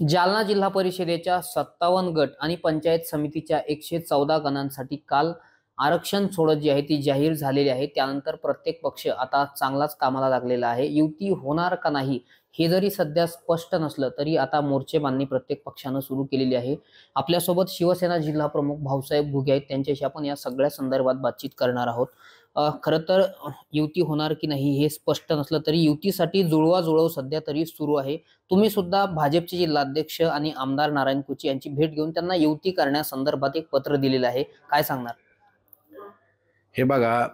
जालना जिल्हा परिषदेच्या 57 गट आणि पंचायत समितीच्या 114 गणांसाठी काल आरक्षण सोडत जी आहे ती जाहीर झालेली आहे। त्यानंतर प्रत्येक पक्ष आता चांगलाच कामाला लागलेला आहे। युती होणार का नाही हे जरी सध्या स्पष्ट नसलं तरी आता मोर्चेबांधणी प्रत्येक पक्षानं सुरू केलेली आहे। आपल्यासोबत शिवसेना जिल्हा प्रमुख भाऊसाहेब घुगे आहेत, त्यांच्याशी आपण या सगळ्या संदर्भात बातचीत करणार आहोत। खरं तर युती होणार की नाही हे स्पष्ट नसलं तरी युतीसाठी जुळवाजुळव सध्या तरी सुरू आहे। तुम्ही सुद्धा भाजपचे जिल्हाध्यक्ष आणि आमदार नारायण कुची यांची भेट घेऊन त्यांना युती करण्यासंदर्भात एक पत्र दिलेलं आहे, काय सांगणार? हे बघा,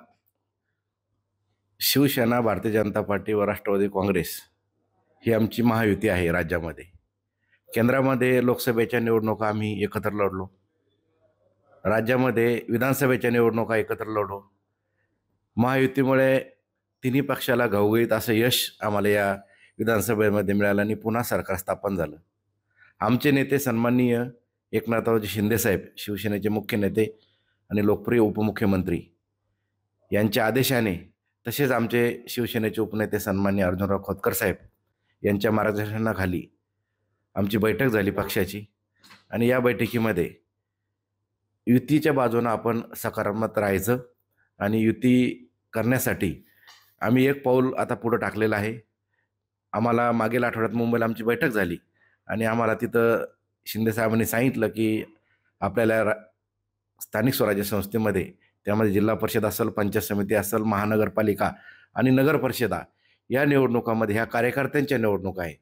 शिवसेना, भारतीय जनता पार्टी व राष्ट्रवादी काँग्रेस ही आमची महायुती आहे राज्यामध्ये। केंद्रामध्ये लोकसभेच्या निवडणुका आम्ही एकत्र लढलो, राज्यामध्ये विधानसभेच्या निवडणुका एकत्र लढलो। महायुतीमुळे तिन्ही पक्षाला घवघवीत असं यश आम्हाला या विधानसभेमध्ये मिळालं आणि पुन्हा सरकार स्थापन झालं। आमचे नेते सन्माननीय एकनाथरावजी शिंदेसाहेब, शिवसेनेचे मुख्य नेते आणि लोकप्रिय उपमुख्यमंत्री यांच्या आदेशाने, तसेच आमचे शिवसेनेचे उपनेते सन्माननीय अर्जुनराव खोतकर साहेब यांच्या मार्गदर्शनाखाली आमची बैठक झाली पक्षाची। आणि या बैठकीमध्ये युतीच्या बाजूने आपण सकारात्मक राहायचं आणि युती करण्यासाठी आम्ही एक पाऊल आता पुढे टाकलेलं आहे। आम्हाला मागील आठवड्यात मुंबईला आमची बैठक झाली आणि आम्हाला तिथं शिंदे साहेबांनी सांगितलं की आपल्याला स्थानिक स्वराज्य संस्थेमध्ये, त्यामध्ये जिल्हा परिषद असेल, पंचायत समिती असेल, महानगरपालिका आणि नगर परिषदा या निवडणुकामध्ये ह्या कार्यकर्त्यांच्या निवडणुका आहे।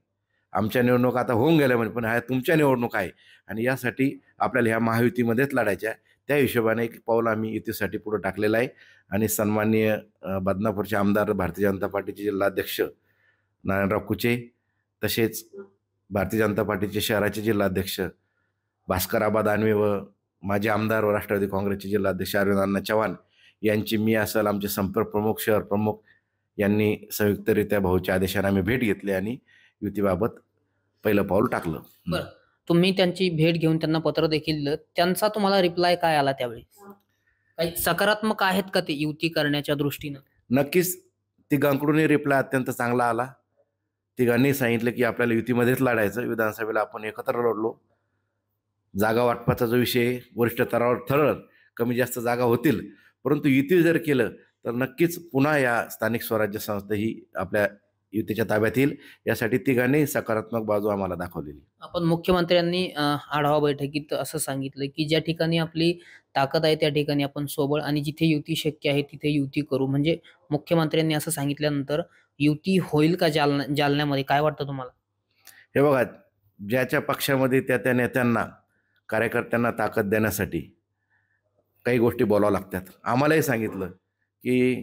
आमच्या निवडणुका आता होऊन गेल्या म्हणजे, पण ह्या तुमच्या निवडणुका आहे आणि यासाठी आपल्याला ह्या महायुतीमध्येच लढायच्या। त्या हिशोबाने एक पाऊल आम्ही युतीसाठी पुढे टाकलेलं आहे। आणि सन्माननीय बदनापूरचे आमदार, भारतीय जनता पार्टीचे जिल्हाध्यक्ष नारायणराव कुचे, तसेच भारतीय जनता पार्टीचे शहराचे जिल्हाध्यक्ष भास्करआबा दानवे व माजी आमदार व राष्ट्रवादी काँग्रेसचे जिल्हाध्यक्ष अरविंद चव्हाण यांची, मी असेल, आमचे संपर्क प्रमुख, शहर प्रमुख यांनी संयुक्तरित्या भाऊच्या आदेशाने आम्ही भेट घेतली आणि युतीबाबत पहिलं पाऊल टाकलं। बरं, तुम्ही त्यांची भेट घेऊन त्यांना पत्र देखील दिलं, त्यांचा तुम्हाला रिप्लाय काय आला त्यावेळी? काही सकारात्मक आहेत का ते युती करण्याच्या दृष्टीनं? नक्कीच तिघांकडूनही रिप्लाय अत्यंत चांगला आला। तिघांनी सांगितलं की आपल्याला युतीमध्येच लढायचं, विधानसभेला आपण एकत्र लढलो, जागा वाटपाचा जो विषय वरिष्ठ स्तरावर ठरल, कमी जास्त जागा होतील, परंतु युती जर केलं तर नक्कीच पुन्हा या स्थानिक स्वराज्य संस्था ही आपल्या युतीच्या ताब्यात येईल। यासाठी तिघांनी सकारात्मक बाजू आम्हाला दाखवलेली। आपण मुख्यमंत्र्यांनी आढावा बैठकीत असं सांगितलं की ज्या ठिकाणी आपली ताकद आहे त्या ठिकाणी आपण सोबळ आणि जिथे युती शक्य आहे तिथे युती करू, म्हणजे मुख्यमंत्र्यांनी असं सांगितल्यानंतर युती होईल का जालन्यामध्ये, काय वाटतं तुम्हाला? हे बघा, ज्याच्या पक्षामध्ये त्या नेत्यांना, कार्यकर्त्यांना ताकद देण्यासाठी काही गोष्टी बोलावं लागतात। आम्हालाही सांगितलं की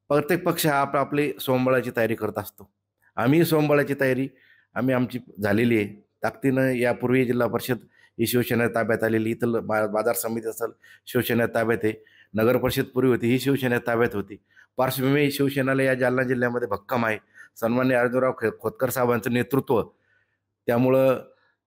प्रत्येक पक्ष हा आपली स्वबळाची तयारी करत असतो। आम्ही स्वबळाची तयारी आमची झालेली आहे। ताकदीनं यापूर्वी जिल्हा परिषद ही शिवसेना ताब्यात आलेली, इथं बाजार समिती असेल शिवसेना ताब्यात आहे, नगर परिषद पूर्वी होती ही शिवसेना ताब्यात होती। पार्श्वभूमी शिवसेनेला या जालना जिल्ह्यामध्ये भक्कम आहे, सन्माननीय अर्जुनराव खोतकर साहेबांचं नेतृत्व, त्यामुळं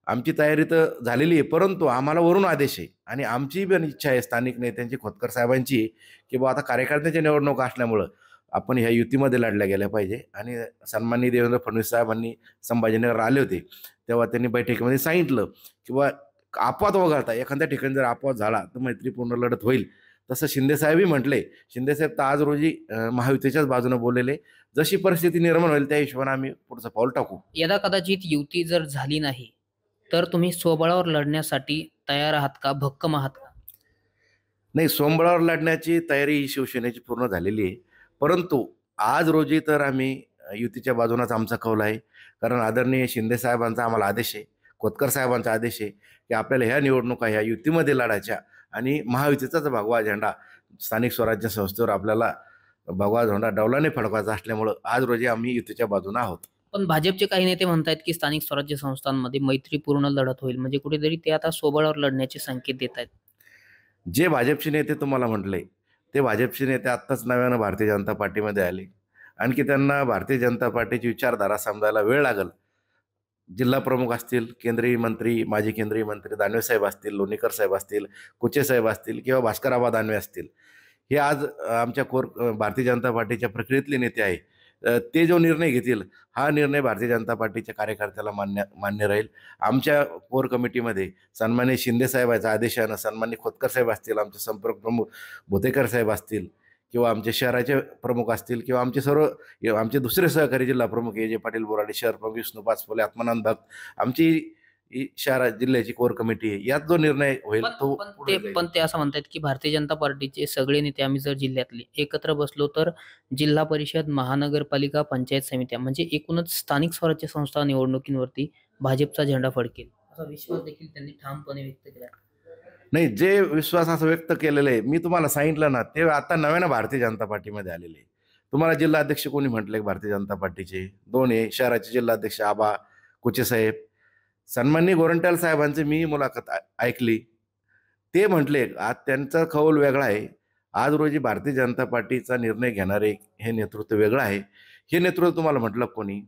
आमची तयारी तर झालेली आहे। परंतु आम्हाला वरून आदेश आहे आणि आमची पण इच्छा आहे, स्थानिक नेत्यांची, खोतकर साहेबांची, की बा आता कार्यकर्त्यांच्या निवडणुका असल्यामुळं आपण ह्या युतीमध्ये लढल्या गेल्या पाहिजे। आणि सन्माननीय देवेंद्र फडणवीस साहेबांनी संभाजीनगर आले होते तेव्हा त्यांनी बैठकीमध्ये सांगितलं की बा अपवाद वगळता एखाद्या ठिकाणी जर अपवाद झाला तर मैत्रीपूर्ण लढत होईल। तसं शिंदेसाहेबही म्हटले। शिंदेसाहेब तर आज रोजी महायुतीच्याच बाजूने बोललेले। जशी परिस्थिती निर्माण होईल त्या हिशोबाने आम्ही पुढचं पाऊल टाकू। यदा कदाचित युती जर झाली नाही तर तुम्ही स्वबळावर लढण्यासाठी तयार आहात का, भक्कम आहात का? नाही, स्वबळावर लढण्याची तयारी ही शिवसेनेची पूर्ण झालेली आहे। परंतु आज रोजी तर आम्ही युतीच्या बाजूनच आमचा कौल आहे, कारण आदरणीय शिंदे साहेबांचा आम्हाला आदेश आहे, खोतकर साहेबांचा आदेश आहे की आपल्याला ह्या निवडणुका ह्या युतीमध्ये लढायच्या आणि महायुतीचाच भगवा झेंडा स्थानिक स्वराज्य संस्थेवर आपल्याला भगवा झेंडा डौलाने फडकवायचा असल्यामुळं आज रोजी आम्ही युतीच्या बाजूने आहोत। पण भाजपचे काही नेते म्हणतात की स्थानिक स्वराज्य संस्थांमध्ये मैत्रीपूर्ण लढत होईल, म्हणजे कुठेतरी ते आता स्वबळावर लढण्याचे संकेत देत आहेत। जे भाजपचे नेते तुम्हाला म्हटले ते भाजपचे नेते आत्ताच नव्यानं भारतीय जनता पार्टीमध्ये आले, आणखी त्यांना भारतीय जनता पार्टीची विचारधारा समजायला वेळ लागल। जिल्हा प्रमुख असतील, केंद्रीय मंत्री, माजी केंद्रीय मंत्री दानवे साहेब असतील, लोणीकर साहेब असतील, कुचे साहेब असतील किंवा भास्करआबा दानवे असतील, हे आज आमच्या भारतीय जनता पार्टीच्या प्रक्रियेतले नेते आहे। ते जो निर्णय घेतील हा निर्णय भारतीय जनता पार्टीच्या कार्यकर्त्याला मान्य राहील. आमच्या कोर कमिटीमध्ये सन्माननीय शिंदे साहेबांच्या आदेशानं सन्माननीय खोतकर साहेब असतील, आमचे संपर्क प्रमुख भोतेकर साहेब असतील किंवा आमचे शहराचे प्रमुख असतील किंवा आमचे दुसरे सहकारी जिल्हा प्रमुख जे पाटील बोराडे, शहर प्रमुख विष्णू पाचपोले, आत्मानंद भक्त, आमची शहरा जिल्ह्याची कोर कमिटी आहे. यात जो निर्णय होईल तो पण ते असं म्हणतात की भारतीय जनता पार्टीचे सगळे नेते आम्ही जर जिल्ह्यातले एकत्र बसलो तर जिल्हा परिषद, महानगरपालिका, पंचायत समित्या म्हणजे एकूणच स्थानिक स्वराज्य संस्था निवडणुकींवरती भाजपचा झेंडा फडकेल असा विश्वास देखील त्यांनी ठामपणे व्यक्त केला. नाही, जे विश्वास असं व्यक्त केलेलं आहे मी तुम्हाला सांगितलं ना, ते आता नव्यानं भारतीय जनता पार्टीमध्ये आलेले आहे. तुम्हाला जिल्हाध्यक्ष कोणी म्हटले भारतीय जनता पार्टीचे? 2 आहे. शहराचे जिल्हाध्यक्ष आबा कुचे साहेब, सन्माननीय गोरंट्याल साहेबांची मी मुलाखत ऐकली. ते म्हटले आज त्यांचा कौल वेगळा आहे. आज रोजी भारतीय जनता पार्टीचा निर्णय घेणारे हे नेतृत्व वेगळं आहे. हे नेतृत्व तुम्हाला म्हटलं कोणी?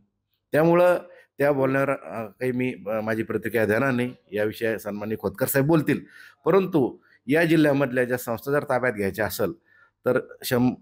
त्यामुळं त्या बोलण्यावर काही मी माझी प्रतिक्रिया देणार नाही. याविषयी सन्माननीय खोतकर साहेब बोलतील. परंतु या जिल्ह्यामधल्या ज्या संस्था जर ताब्यात घ्यायच्या असेल तर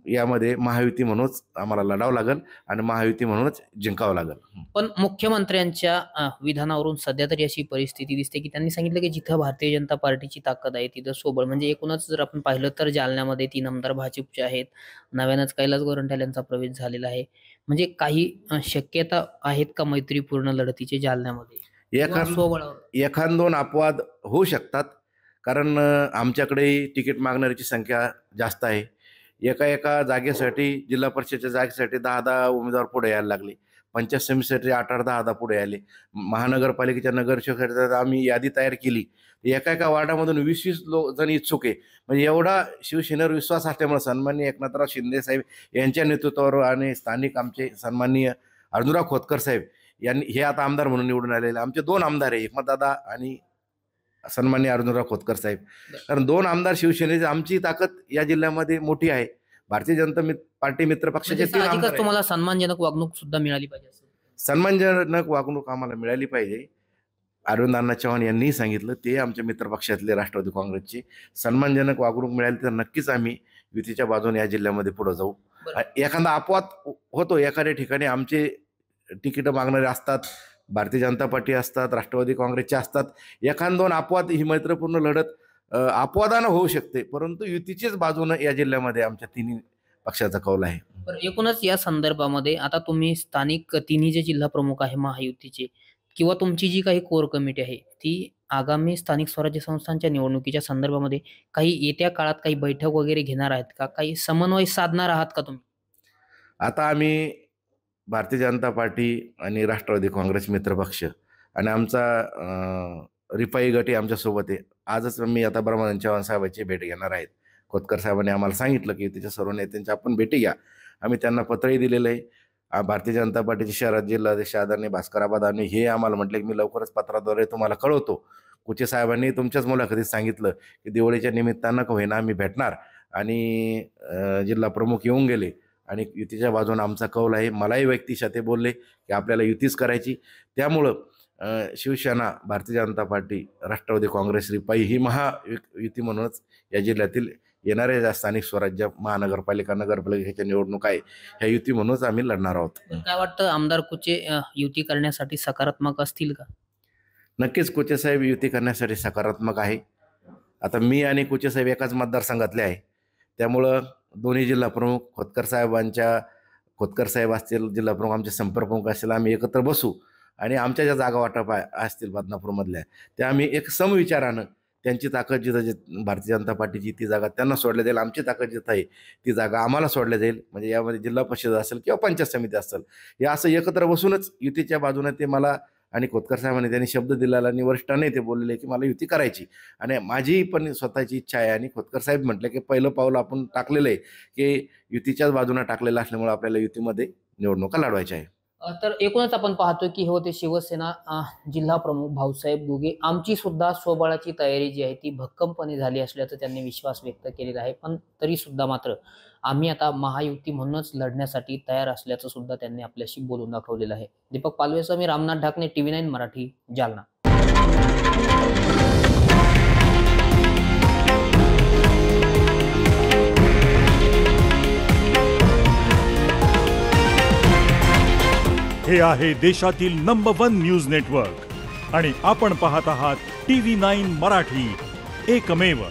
यामध्ये महायुती म्हणूनच आम्हाला लढावं लागेल आणि महायुती म्हणूनच जिंकावं लागेल. पण मुख्यमंत्र्यांच्या विधानावरून सध्या तरी अशी परिस्थिती दिसते की त्यांनी सांगितलं की जिथं भारतीय जनता पार्टीची ताकद आहे तिथं सोबळ म्हणजे एकूणच जर आपण पाहिलं तर जालन्यामध्ये 3 आमदार भाजपचे आहेत. नव्यानंच कैलास गोरंट्याल यांचा प्रवेश झालेला आहे. म्हणजे काही शक्यता आहेत का मैत्रीपूर्ण लढतीचे जालन्यामध्ये? एखाद 2 अपवाद होऊ शकतात. कारण आमच्याकडे तिकीट मागणाऱ्याची संख्या जास्त आहे. एका जागेसाठी जिल्हा परिषदेच्या जागेसाठी 10 उमेदवार पुढे यायला लागले. पंचायत समितीसाठी 8 10 पुढे आले. महानगरपालिकेच्या नगरसेवकासाठी आम्ही यादी तयार केली. एका वार्डामधून 20 जण इच्छुक आहे. म्हणजे एवढा शिवसेनेवर विश्वास असल्यामुळे सन्माननीय एकनाथराव शिंदे साहेब यांच्या नेतृत्वावर आणि स्थानिक आमचे सन्माननीय अर्जुनराव खोतकर साहेब यांनी हे आता आमदार म्हणून निवडून आलेले. आमचे 2 आमदार आहे, एकनाथदादा आणि सन्माननीय अर्जुनराव खोतकर साहेब. कारण 2 आमदार शिवसेनेची आमची ताकद या जिल्ह्यामध्ये मोठी आहे. भारतीय जनता पार्टी मित्र पक्षाचे 3 आमदार. तुम्हाला सन्मानजनक वागणूक सुद्धा मिळाली पाहिजे. सन्मानजनक वागणूक आम्हाला मिळाली पाहिजे. अरविंद अण्णा चव्हाण यांनीही सांगितलं ते आमच्या मित्र पक्षातले राष्ट्रवादी काँग्रेसचे सन्मानजनक वागणूक मिळाली तर नक्कीच आम्ही युतीच्या बाजूने या जिल्ह्यामध्ये पुढे जाऊ. एखादा अपवाद होतो, एखाद्या ठिकाणी आमचे तिकीट मागणारे असतात, भारतीय जनता पार्टी असतात, राष्ट्रवादी काँग्रेसचे असतात. एखाद 2 अपवाद ही मैत्रीपूर्ण लढत अपवादानं होऊ शकते, परंतु युतीचीच बाजूनं या जिल्ह्यामध्ये आमच्या 3 पक्षाचा कौल आहे. एकूणच या संदर्भामध्ये आता तुम्ही स्थानिक 3 जे जिल्हा प्रमुख आहे महायुतीचे किंवा तुमची जी काही कोर कमिटी आहे ती आगामी स्थानिक स्वराज्य संस्थांच्या निवडणुकीच्या संदर्भामध्ये काही येत्या काळात काही बैठक वगैरे घेणार आहेत का? काही समन्वय साधणार आहात का तुम्ही? आता आम्ही भारतीय जनता पार्टी आणि राष्ट्रवादी काँग्रेस मित्रपक्ष आणि आमचा रिपाई गटही आमच्यासोबत आहे. आजच मी आता ब्रह्मानंद चव्हाण साहेबांची भेट घेणार आहेत. खोतकर साहेबांनी आम्हाला सांगितलं की तिच्या सर्व नेत्यांची आपण भेटी घ्या. आम्ही त्यांना पत्रही दिलेलं आहे. भारतीय जनता पार्टीचे शहरात जिल्हाध्यक्ष आदरणीय भास्कर आबादांनी हे आम्हाला म्हटले की मी लवकरच पत्राद्वारे तुम्हाला कळवतो. कुचे साहेबांनी तुमच्याच मुलाखतीत सांगितलं की दिवाळीच्या निमित्तानं का होईना आम्ही भेटणार आणि जिल्हा प्रमुख येऊन गेले आणि युतीच्या बाजूने आमचा कौल आहे. मलाही व्यक्तिशः ते बोलले की आपल्याला युतीच करायची. त्यामुळं शिवसेना, भारतीय जनता पार्टी, राष्ट्रवादी काँग्रेस, रिपाई ही महायुती म्हणूनच या जिल्ह्यातील येणाऱ्या ज्या स्थानिक स्वराज्य महानगरपालिका, नगरपालिकेच्या निवडणूक आहे ह्या युती म्हणूनच आम्ही लढणार आहोत. काय वाटतं आमदार कुचे युती करण्यासाठी सकारात्मक असतील का? नक्कीच कुचे साहेब युती करण्यासाठी सकारात्मक आहे. आता मी आणि कुचे साहेब एकाच मतदारसंघातले आहे. त्यामुळं दोन्ही जिल्हा प्रमुख खोतकर साहेब असतील, जिल्हा प्रमुख आमचे संपर्क प्रमुख असतील, आम्ही एकत्र बसू आणि आमच्या ज्या जागा वाटप असतील बदनापूरमधल्या त्या आम्ही एक समविचारानं त्यांची ताकद जिथं भारतीय जनता पार्टीची ती जागा त्यांना सोडल्या जाईल, आमची ताकद जिथं आहे ती जागा आम्हाला सोडल्या जाईल. म्हणजे यामध्ये जिल्हा परिषद असेल किंवा पंचायत समिती असेल हे असं एकत्र बसूनच युतीच्या बाजूने ते मला आणि खोतकर साहेबांनी त्यांनी शब्द दिलेला आणि वरिष्ठांनी ते बोललेले की मला युती करायची आणि माझी पण स्वतःची इच्छा आहे. आणि खोतकर साहेब म्हटलं की पहिलं पाऊल आपण टाकलेलं आहे की युतीच्याच बाजूने टाकलेलं असल्यामुळे आपल्याला युतीमध्ये निवडणुका लढवायच्या आहे. तर एकूणच आपण पाहतो की हे होते शिवसेना जिल्हा प्रमुख भाऊसाहेब घुगे. आमची सुद्धा स्वबळाची तयारी जी आहे ती भक्कमपणे झाली असल्याचं त्यांनी विश्वास व्यक्त केलेला आहे. पण तरी सुद्धा मात्र आम्ही आता महायुती म्हणूनच लढण्यासाठी तयार असल्याचं सुद्धा त्यांनी आपल्याशी बोलून दाखवलेलं आहे. दीपक पालवेसह मी रामनाथ ढाकणे, TV9 मराठी, जालना. हे आहे देशातील नंबर 1 न्यूज नेटवर्क आणि आपण पाहत आहात TV9 मराठी, एकमेव.